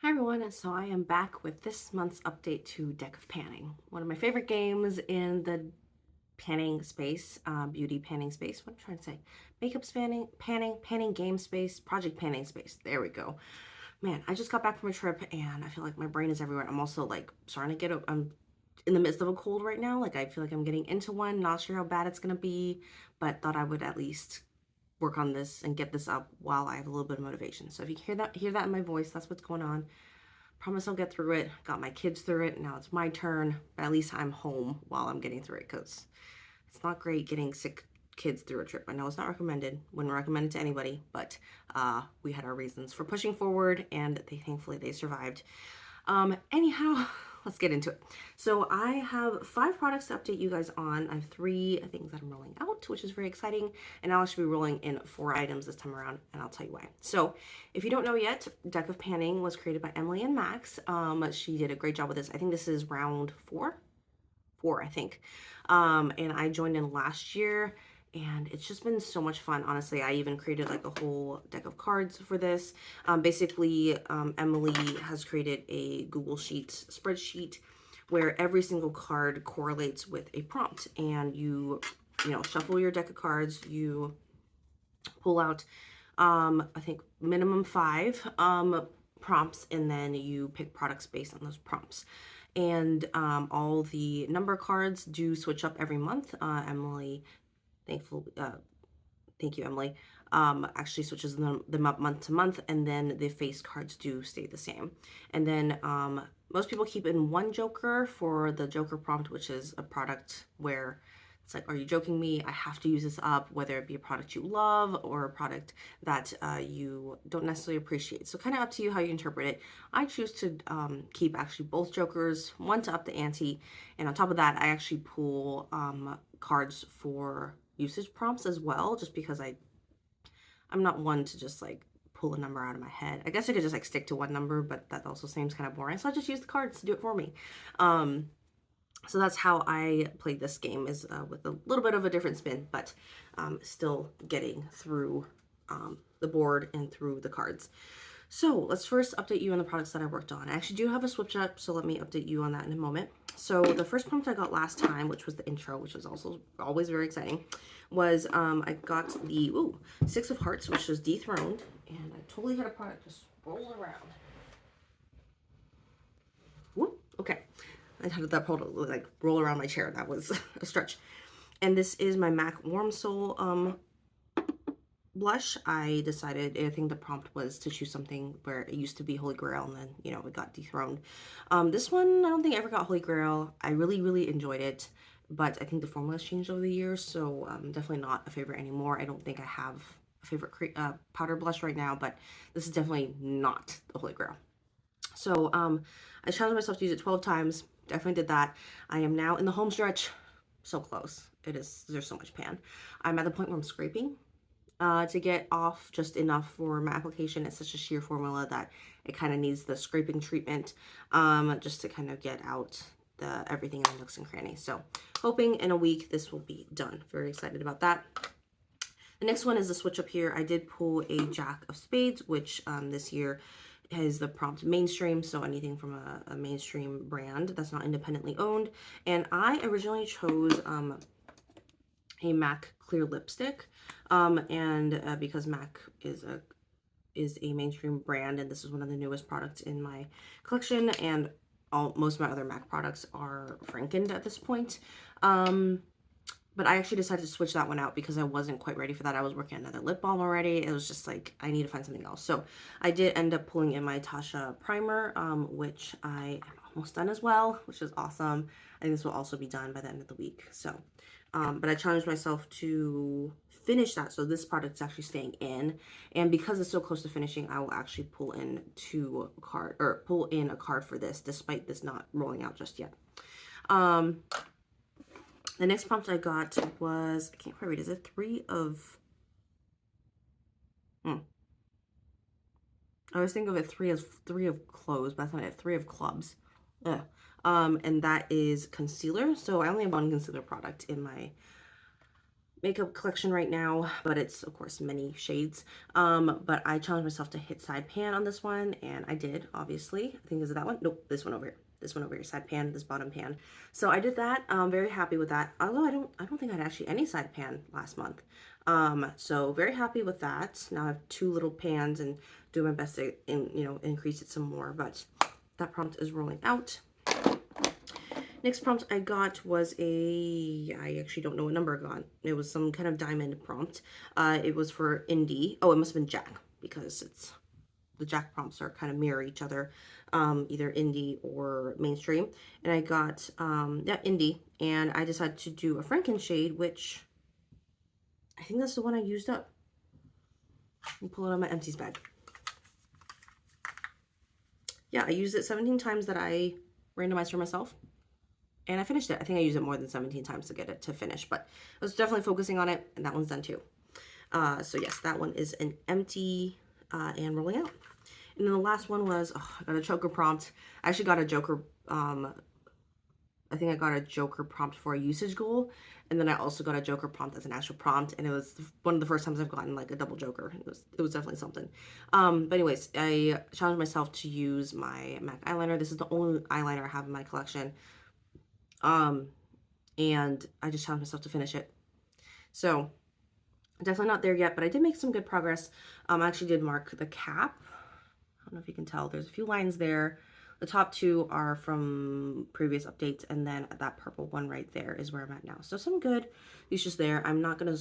Hi everyone, so I am back with this month's update to Deck of Panning. One of my favorite games in the panning space, beauty panning space. What am I trying to say? Makeup panning game space, project panning space. There we go. Man, I just got back from a trip and I feel like my brain is everywhere. I'm also like starting to I'm in the midst of a cold right now. Like I feel like I'm getting into one, not sure how bad it's gonna be, but thought I would at least work on this and get this up while I have a little bit of motivation. So if you hear that in my voice, that's what's going on. Promise I'll get through it. Got my kids through it. Now it's my turn. But at least I'm home while I'm getting through it because it's not great getting sick kids through a trip. I know it's not recommended. Wouldn't recommend it to anybody, but we had our reasons for pushing forward and thankfully they survived. Anyhow, let's get into it. So I have 5 products to update you guys on. I have 3 things that I'm rolling out, which is very exciting. And I'll actually be rolling in 4 items this time around, and I'll tell you why. So if you don't know yet, Deck of Panning was created by Emily and Max. She did a great job with this. I think this is round 4, I think. And I joined in last year and it's just been so much fun. Honestly, I even created like a whole deck of cards for this. Basically, Emily has created a Google Sheets spreadsheet where every single card correlates with a prompt, and you shuffle your deck of cards, you pull out I think minimum 5 prompts, and then you pick products based on those prompts. And all the number cards do switch up every month. Emily, thankful, thank you, Emily, actually switches them up month to month, and then the face cards do stay the same. And then most people keep in 1 joker for the joker prompt, which is a product where it's like, are you joking me? I have to use this up, whether it be a product you love or a product that you don't necessarily appreciate. So kind of up to you how you interpret it. I choose to keep actually both jokers, one to up the ante. And on top of that, I actually pull cards for usage prompts as well, just because I'm not one to just like pull a number out of my head. I guess I could just like stick to one number, but that also seems kind of boring. So I just use the cards to do it for me. So that's how I played this game, is with a little bit of a different spin, but still getting through the board and through the cards. So let's first update you on the products that I worked on. I actually do have a switch up, so let me update you on that in a moment. So the first prompt I got last time, which was the intro, which was also always very exciting, was I got the 6 of Hearts, which was dethroned, and I totally had a product just roll around. Whoop, okay. I had that product like roll around my chair. That was a stretch. And this is my MAC Warm Soul blush. I decided, I think the prompt was to choose something where it used to be Holy Grail and then, it got dethroned. This one, I don't think I ever got Holy Grail. I really, really enjoyed it, but I think the formula has changed over the years, so definitely not a favorite anymore. I don't think I have a favorite powder blush right now, but this is definitely not the Holy Grail. So I challenged myself to use it 12 times. Definitely did that. I am now in the home stretch. So close. There's so much pan. I'm at the point where I'm scraping to get off just enough for my application. It's such a sheer formula that it kind of needs the scraping treatment just to kind of get out everything in the nooks and crannies. So hoping in a week this will be done. Very excited about that. The next one is the switch up here. I did pull a Jack of Spades, which this year has the prompt mainstream, so anything from a mainstream brand that's not independently owned. And I originally chose a MAC clear lipstick, and because MAC is a mainstream brand, and this is one of the newest products in my collection, and most of my other MAC products are Frankened at this point. But I actually decided to switch that one out because I wasn't quite ready for that. I was working on another lip balm already. It was just like, I need to find something else. So I did end up pulling in my Tasha primer, which I am almost done as well, which is awesome. I think this will also be done by the end of the week. So, but I challenged myself to finish that. So this product's actually staying in. And because it's so close to finishing, I will actually pull in a card for this, despite this not rolling out just yet. The next prompt I got was, I can't quite read, is it 3 of, I always think of it 3 of clothes, but that's not it, 3 of clubs. Ugh. And that is concealer. So I only have 1 concealer product in my makeup collection right now, but it's of course many shades. But I challenged myself to hit side pan on this one, and I did, obviously. I think is it that one? Nope, this one over here. This one over here, side pan, this bottom pan. So I did that. Very happy with that. Although I don't think I had actually any side pan last month. So very happy with that. Now I have two little pans and do my best to increase it some more. But that prompt is rolling out. Next prompt I got was I actually don't know what number I got. It was some kind of diamond prompt. It was for indie. Oh, it must have been Jack, because the Jack prompts are kind of mirror each other, either indie or mainstream. And I got, yeah, indie. And I decided to do a Franken shade, which I think that's the one I used up. Let me pull it out of my empties bag. Yeah, I used it 17 times that I randomized for myself. And I finished it. I think I used it more than 17 times to get it to finish, but I was definitely focusing on it, and that one's done too. So yes, that one is an empty and rolling out. And then the last one was, I got a Joker prompt. I actually got a Joker, I think I got a Joker prompt for a usage goal, and then I also got a Joker prompt as an actual prompt, and it was one of the first times I've gotten like a double Joker. It was definitely something. But anyways, I challenged myself to use my MAC eyeliner. This is the only eyeliner I have in my collection. And I just challenged myself to finish it. So definitely not there yet, but I did make some good progress. I actually did mark the cap. I don't know if you can tell, there's a few lines there. The top two are from previous updates, and then that purple one right there is where I'm at now. So some good uses there. I'm not gonna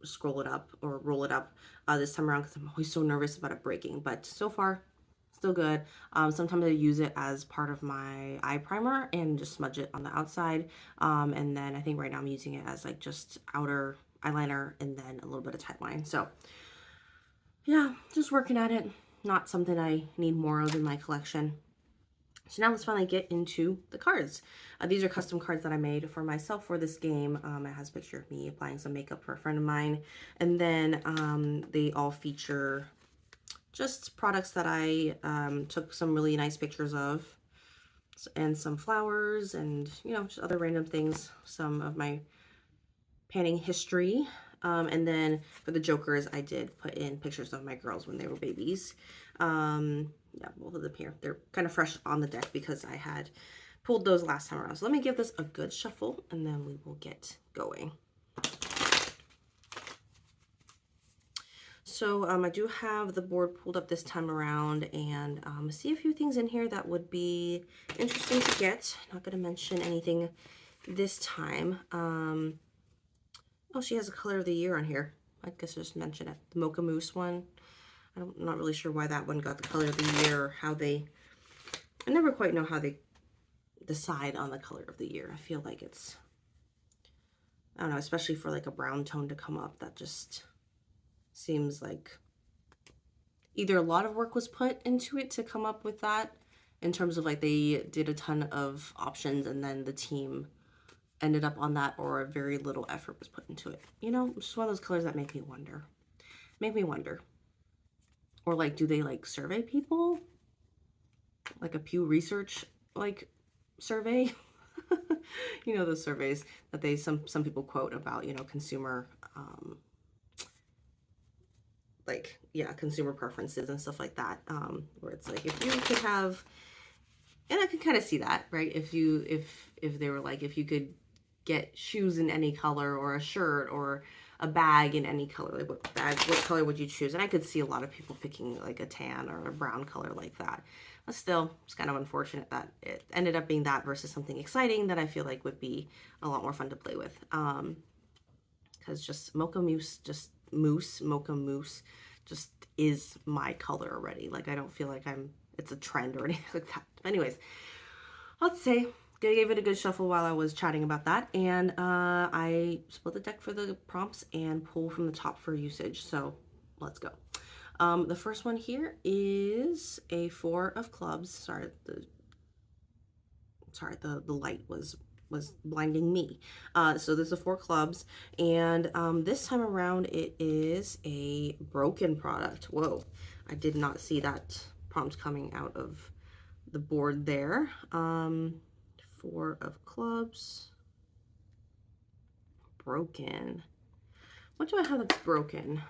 scroll it up or roll it up this time around because I'm always so nervous about it breaking, but so far still good. Sometimes I use it as part of my eye primer and just smudge it on the outside. And then I think right now I'm using it as like just outer eyeliner and then a little bit of tight line. So yeah, just working at it. Not something I need more of in my collection. So now let's finally get into the cards. These are custom cards that I made for myself for this game. It has a picture of me applying some makeup for a friend of mine. And then they all feature just products that I took some really nice pictures of, and some flowers and, just other random things, some of my panning history. And then for the Jokers, I did put in pictures of my girls when they were babies. Yeah, both of them here. They're kind of fresh on the deck because I had pulled those last time around. So let me give this a good shuffle and then we will get going. So I do have the board pulled up this time around, and I see a few things in here that would be interesting to get. Not going to mention anything this time. Oh, she has a color of the year on here. I guess I'll just mention it. The Mocha Mousse one. I'm not really sure why that one got the color of the year, or how they... I never quite know how they decide on the color of the year. I feel like it's... I don't know, especially for like a brown tone to come up. That just seems like either a lot of work was put into it to come up with that, in terms of like they did a ton of options and then the team ended up on that, or very little effort was put into it. It's just one of those colors that make me wonder. Or like, do they like survey people? Like a Pew Research like survey? Those surveys that they some people quote about, consumer like, yeah, consumer preferences and stuff like that, where it's like, if you could have, and I can kind of see that, right? If they were like, if you could get shoes in any color, or a shirt, or a bag in any color, like what color would you choose? And I could see a lot of people picking like a tan or a brown color like that. But still, it's kind of unfortunate that it ended up being that versus something exciting that I feel like would be a lot more fun to play with. Because just Mocha Mousse, Mocha Mousse just is my color already. Like, I don't feel like it's a trend or anything like that. But anyways, let's say I gave it a good shuffle while I was chatting about that, and I split the deck for the prompts and pull from the top for usage. So let's go. The first one here is a 4 of clubs. Sorry, the light was blinding me. So there's a 4 clubs, and this time around it is a broken product. Whoa, I did not see that prompt coming out of the board there. 4 of clubs, broken. What do I have that's broken?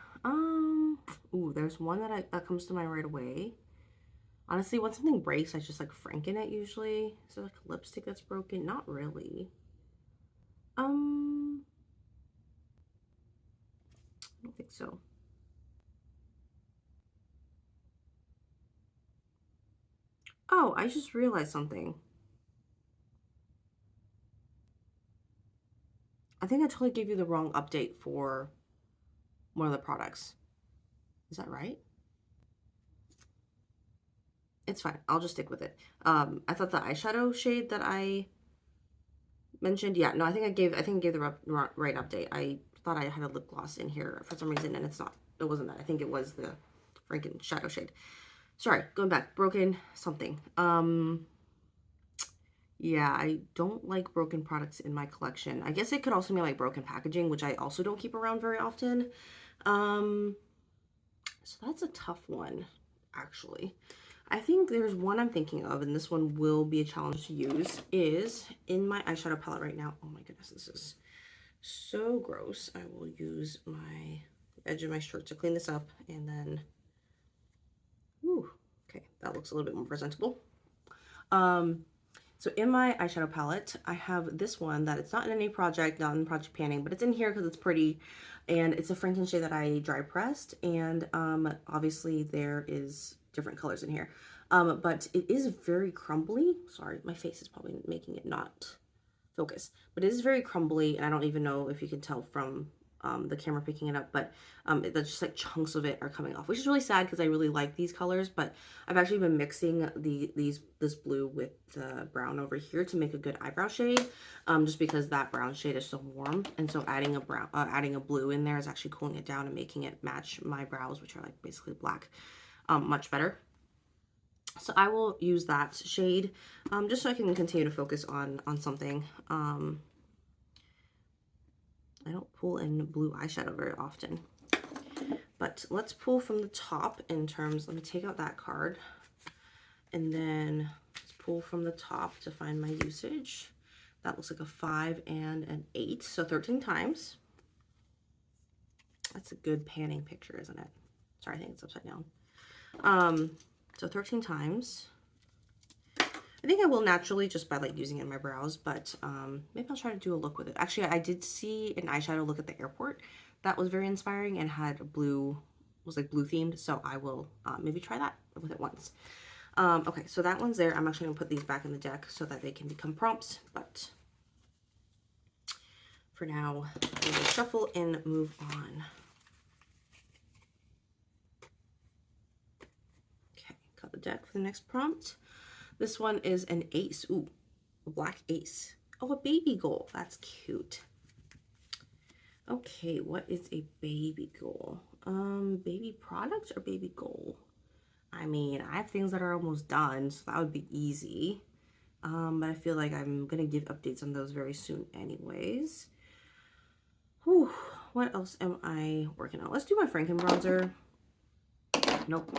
Ooh, there's one that comes to mind right away. Honestly, when something breaks, I just like franken it usually. Is there like a lipstick that's broken? Not really. I don't think so. Oh, I just realized something. I think I totally gave you the wrong update for one of the products. Is that right? It's fine. I'll just stick with it. I thought the eyeshadow shade that I mentioned, yeah, no, I think I gave the right update. I thought I had a lip gloss in here for some reason, and it's not. It wasn't that. I think it was the Franken shadow shade. Sorry, going back. Broken something. Yeah, I don't like broken products in my collection. I guess it could also be like broken packaging, which I also don't keep around very often. Um, so that's a tough one, actually. I think there's one I'm thinking of, and this one will be a challenge to use, is in my eyeshadow palette right now. Oh my goodness, this is so gross. I will use my edge of my shirt to clean this up, and then, whew, okay, that looks a little bit more presentable. So in my eyeshadow palette, I have this one that it's not in any project, not in Project Panning, but it's in here because it's pretty, and it's a Franken shade that I dry pressed, and obviously there is different colors in here. But it is very crumbly. Sorry, my face is probably making it not focus, but it is very crumbly, and I don't even know if you can tell from the camera picking it up, but that's just like chunks of it are coming off, which is really sad because I really like these colors. But I've actually been mixing this blue with the brown over here to make a good eyebrow shade, just because that brown shade is so warm, and so adding a blue in there is actually cooling it down and making it match my brows, which are like basically black, much better. So I will use that shade just so I can continue to focus on something. I don't pull in blue eyeshadow very often. But let's pull from the top in terms, let me take out that card. And then let's pull from the top to find my usage. That looks like a 5 and an 8, so 13 times. That's a good panning picture, isn't it? Sorry, I think it's upside down. So 13 times. I think I will naturally just by like using it in my brows, but maybe I'll try to do a look with it. Actually, I did see an eyeshadow look at the airport that was very inspiring and had blue, was like blue themed, so I will maybe try that with it once. Okay, so that one's there. I'm actually gonna put these back in the deck so that they can become prompts, but for now, we will shuffle and move on. Okay, cut the deck for the next prompt. This one is an ace. Ooh, a black ace. Oh, a baby goal. That's cute. Okay, what is a baby goal? Baby product or baby goal? I mean, I have things that are almost done, so that would be easy. But I feel like I'm gonna give updates on those very soon anyways. Whew, what else am I working on? Let's do my Franken bronzer. Nope.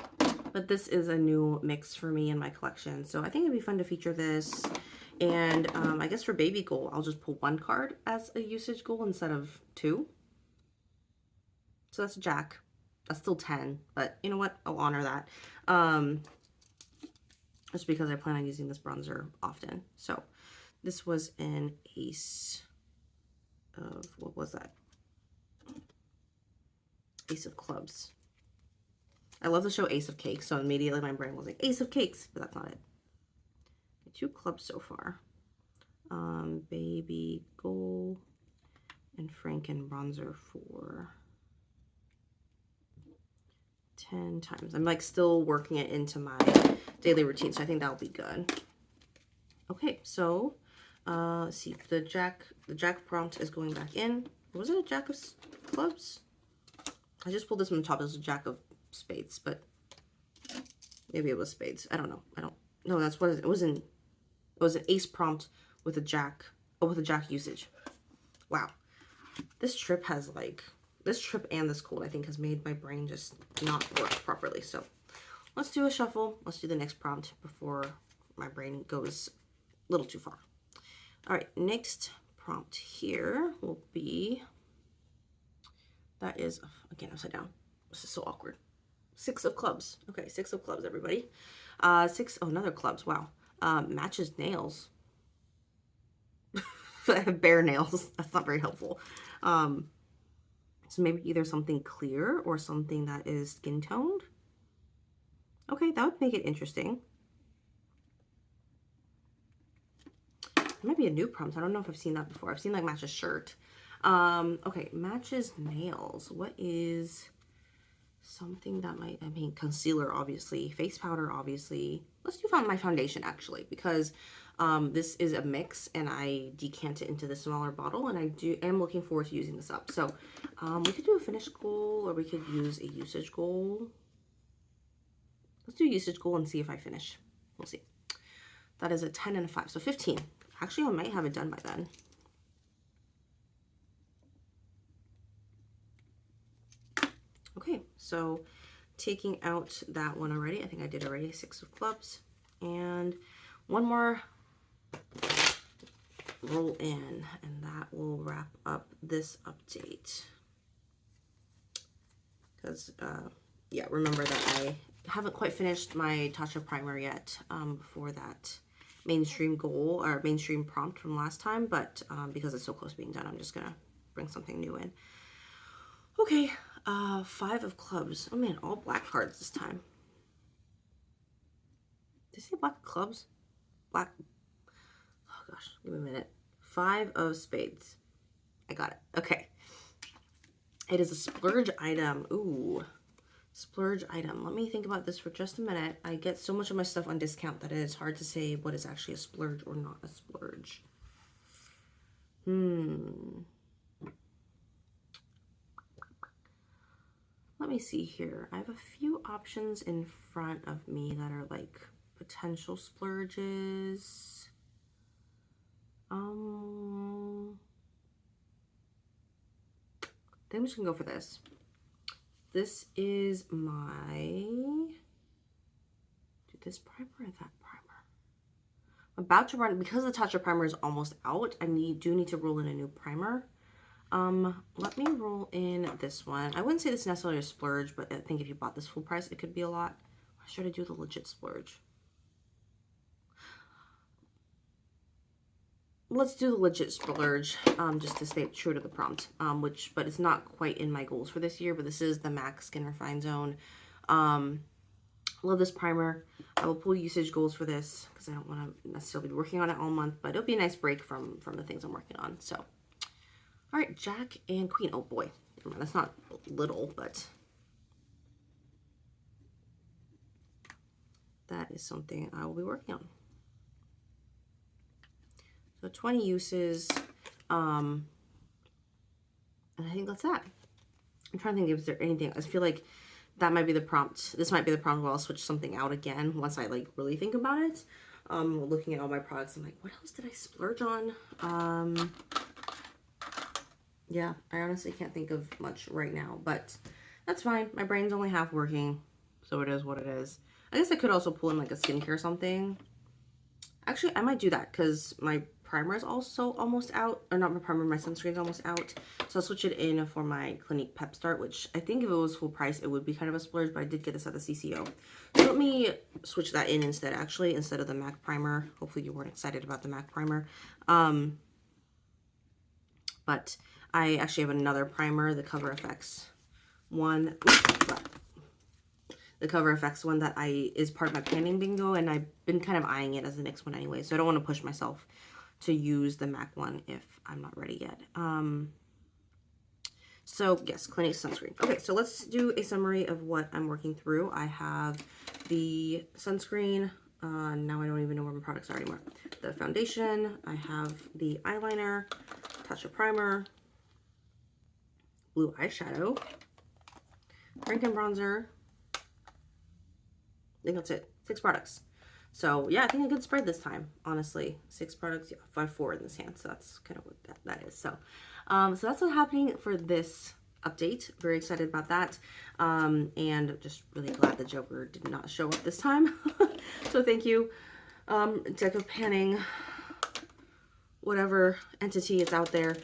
But this is a new mix for me in my collection, so I think it'd be fun to feature this. And I guess for baby goal, I'll just pull one card as a usage goal instead of 2. So that's a jack. That's still 10, but you know what? I'll honor that. Just because I plan on using this bronzer often. So this was an ace of, what was that? Ace of clubs. I love the show Ace of Cakes, so immediately my brain was like, Ace of Cakes, but that's not it. 2 clubs so far. Baby goal and Franken bronzer for 10 times. I'm like still working it into my daily routine, so I think that'll be good. Okay, so let's see. The jack prompt is going back in. Was it a jack of clubs? I just pulled this from the top. It was a jack of spades, but maybe it was spades. I don't know. No, that's what it was. It was an ace prompt with a jack. Oh, with a jack usage. Wow, this trip and this cold, I think, has made my brain just not work properly. So let's do a shuffle. Let's do the next prompt before my brain goes a little too far. All right, next prompt here will be That is, again, upside down. This is so awkward. 6 of clubs. Okay, 6 of clubs, everybody. 6, oh, another clubs. Wow. Matches nails. I have bare nails. That's not very helpful. So maybe either something clear or something that is skin toned. Okay, that would make it interesting. Maybe a new prompt. I don't know if I've seen that before. I've seen like matches shirt. Okay, matches nails. What is something that might, I mean, concealer, obviously, face powder, obviously. Let's do my foundation actually, because this is a mix and I decant it into the smaller bottle, and I am looking forward to using this up. So we could do a finish goal, or we could use a usage goal. Let's do usage goal and see if I finish. We'll see. That is a 10 and a 5, so 15. Actually, I might have it done by then. Okay, so taking out that one already. I think I did already 6 of clubs. And one more roll in, and that will wrap up this update. Because, yeah, remember that I haven't quite finished my Tatcha primer yet for that mainstream goal or mainstream prompt from last time, but because it's so close to being done, I'm just gonna bring something new in. Okay, 5 of clubs. Oh man, all black cards this time. Did I say black clubs? Black. Oh gosh, give me a minute. 5 of spades. I got it. Okay. It is a splurge item. Ooh, splurge item. Let me think about this for just a minute. I get so much of my stuff on discount that it is hard to say what is actually a splurge or not a splurge. Let me see here. I have a few options in front of me that are like potential splurges. I think I'm just gonna go for this. This is my, do this primer or that primer? I'm about to run, because the Tatcha primer is almost out, I do need to roll in a new primer. Let me roll in this one. I wouldn't say this is necessarily a splurge, but I think if you bought this full price, it could be a lot. Or should I do the legit splurge? Let's do the legit splurge, just to stay true to the prompt, but it's not quite in my goals for this year, but this is the MAC Skin Refine Zone. Love this primer. I will pull usage goals for this because I don't want to necessarily be working on it all month, but it'll be a nice break from the things I'm working on. So, all right, Jack and Queen. Oh boy, that's not little, but that is something I will be working on. So 20 uses, and I think that's that. I'm trying to think if there's anything. I feel like that might be the prompt. This might be the prompt where I'll switch something out again once I like really think about it. Looking at all my products, I'm like, what else did I splurge on? Yeah, I honestly can't think of much right now, but that's fine. My brain's only half working, so it is what it is. I guess I could also pull in like a skincare or something. Actually, I might do that because my primer is also almost out. Or not my primer, my sunscreen is almost out. So I'll switch it in for my Clinique Pep Start, which I think if it was full price, it would be kind of a splurge, but I did get this at the CCO. So let me switch that in instead, actually, instead of the MAC primer. Hopefully you weren't excited about the MAC primer. But I actually have another primer, the Cover FX one. The Cover FX one that is part of my panning bingo, and I've been kind of eyeing it as the next one anyway, so I don't want to push myself to use the MAC one if I'm not ready yet. So yes, Clinique sunscreen. Okay, so let's do a summary of what I'm working through. I have the sunscreen. Now I don't even know where my products are anymore. The foundation. I have the eyeliner, Tatcha primer, blue eyeshadow, Franken bronzer. I think that's it. 6 products. So yeah, I think a good spread this time, honestly. 6 products, yeah, 4 in this hand. So that's kind of what that is. So, so that's what's happening for this update. Very excited about that. And just really glad the Joker did not show up this time. So thank you. Deck of Panning whatever entity is out there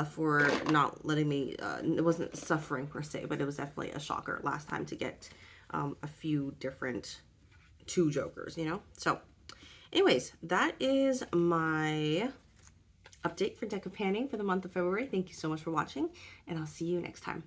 for not letting me, it wasn't suffering per se, but it was definitely a shocker last time to get a few different 2 jokers, you know? So anyways, that is my update for Deck of Panning for the month of February. Thank you so much for watching, and I'll see you next time.